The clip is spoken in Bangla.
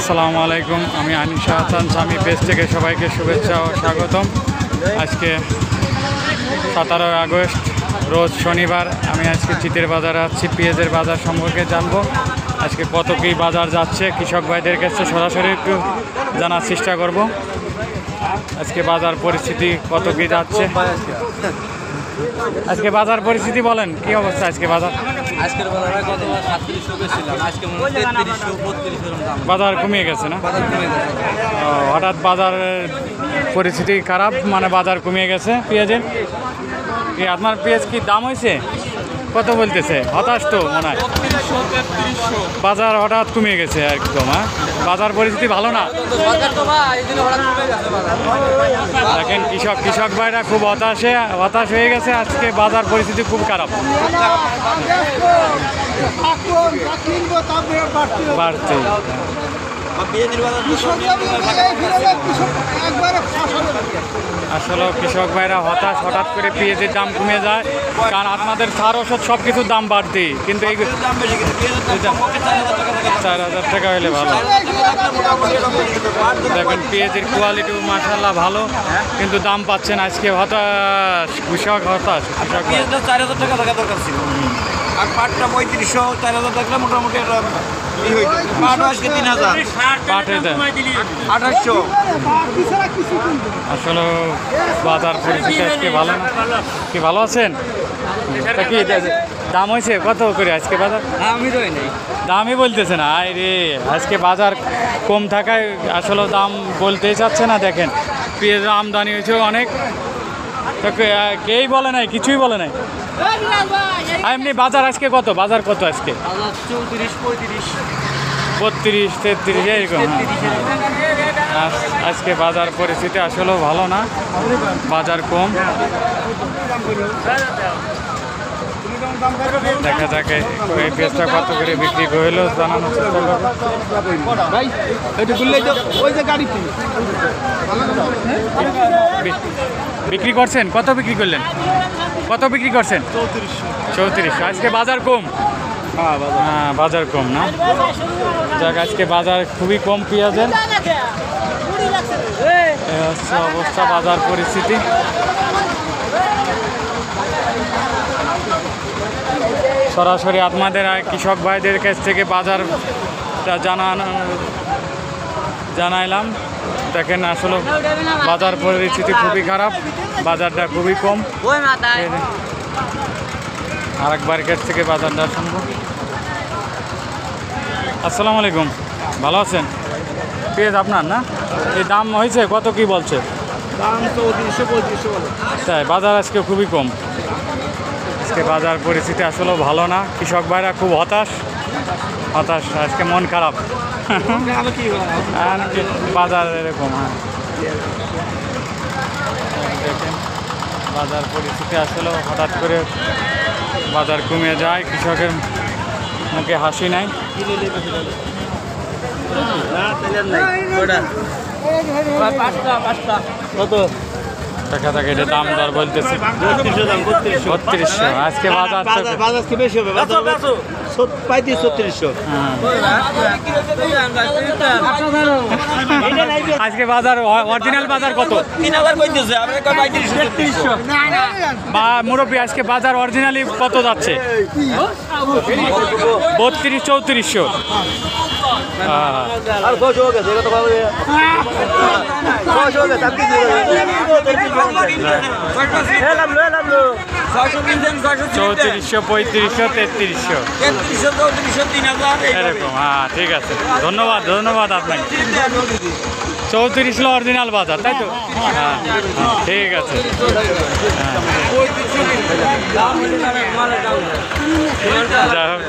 আসসালামু আলাইকুম, আমি আনিশা হাসান স্বামী পেজ থেকে সবাইকে শুভেচ্ছা ও স্বাগতম। আজকে 17 আগস্ট রোজ শনিবার। আমি আজকে চিতের বাজারে আছি, পেঁয়াজের বাজার সম্পর্কে জানবো। আজকে কত কী বাজার যাচ্ছে কৃষক ভাইদের কাছে সরাসরি একটু জানার চেষ্টা করব। আজকে বাজার পরিস্থিতি কত কী যাচ্ছে, আজকে বাজার পরিস্থিতি বলেন, কি অবস্থা আজকে বাজার? আজকের বাজারে গত 3700 বেচছিলাম, আজকে মনে হয় 3300 3200 এরকম দাম। বাজার কমিয়ে গেছে না? বাজার কমে গেছে। হঠাৎ বাজারের পরিস্থিতি খারাপ, মানে বাজার কমিয়ে গেছে পেঁয়াজের। কি আপনার পেঁয়াজ কি দাম হয়েছে? কত বলতেছে? হতাশ তো মনে হয়। 3200 বাজার হঠাৎ কমিয়ে গেছে একদম। হ্যাঁ, বাজার পরিস্থিতি ভালো না। বাজার তো ভাই এইদিন হঠাৎ কমে গেছে বাজার। দেখেন কৃষক ভাইরা খুব হতাশ হয়ে গেছে। আজকে বাজার পরিস্থিতি খুব খারাপ, বাড়ছে। আসলে কৃষক ভাইরা হঠাৎ করে পেঁয়াজের দাম কমে যায়, কারণ আপনাদের সার ওষুধ সব কিছুর দাম বাড়তি, কিন্তু এই 4000 টাকা হলে ভালো। দেখেন পেঁয়াজের কোয়ালিটিও মাশাআল্লাহ ভালো, কিন্তু দাম পাচ্ছেন আজকে। কৃষক হতাশ। 4000 টাকা থাকা দরকার ছিল, আর পাটটা 3500 4000 টাকা মোটামুটি একটা পাট আজকে 3000 পাটের দাম 2800। আসলে বাজার পরিস্থিতি আজকে ভালো না। কি ভালো আছেন? তা কি দাম হয়েছে কত করে আজকে বাজার? আমি রই নাই, দামই বলতেছে না। আয় রে, আজকে বাজার কম থাকায় আসলে দাম বলতেই চাচ্ছে না। দেখেন পেঁয়াজের আমদানি হয়েছে অনেক, তো কেই বলে নাই, কিছুই বলে নাই। এমনি বাজার আজকে কত? বাজার কত আজকে? 34 35 32 33 এরকম। আজকে বাজার পরিস্থিতি আসলেও ভালো না, বাজার কম। দেখা যাকে এই পেঁয়াজটা কত করে বিক্রি করলো জানানোর চেষ্টা করবো। বিক্রি করছেন? কত বিক্রি করলেন? কত বিক্রি করছেন? 3400। আজকে বাজার কম। হ্যাঁ, বাজার কম না। যাক, আজকে বাজার খুবই কম পেঁয়াজের। এই হচ্ছে অবস্থা, বাজার পরিস্থিতি। সরাসরি আপনাদের কৃষক ভাইদের কাছ থেকে বাজারটা জানাইলাম। দেখেন আসলে বাজার পরিস্থিতি খুবই খারাপ, বাজারটা খুবই কম। আরেকবার কাছ থেকে বাজারটা শুনবো। আসসালামু আলাইকুম, ভালো আছেন? পেঁয়াজ আপনার না? এই দাম হয়েছে কত, কি বলছে? দাম 3400 বলে। তাই বাজার আজকে খুবই কম। আজকে বাজার পরিস্থিতি আসলেও ভালো না, কৃষক ভাইরা খুব হতাশ। আজকে মন খারাপ। বাজার এরকম। হ্যাঁ, দেখেন বাজার পরিস্থিতি আসলেও হঠাৎ করে বাজার কমে যায়, কৃষকের মুখে হাসি নাই। কত দেখা থাকে এটা দাম দর বলতেছে 3200। আজকে বাজার কি বেশি হবে? 3500 আজকে বাজার অরিজিনাল বাজার কত? 3000 কইতেছে, আমরা কই 3500। বা মুরব্বী আজকে বাজার অরিজিনালি কত যাচ্ছে? 32 3400। আর 10 हो गए तो बाबू 10 हो गए तब की এলাম 3400 3500 3300 এরকম। হ্যাঁ, ঠিক আছে, ধন্যবাদ আপনাকে। 3400 অরিজিনাল বাজার, তাই তো? হ্যাঁ, ঠিক আছে। যাই হোক।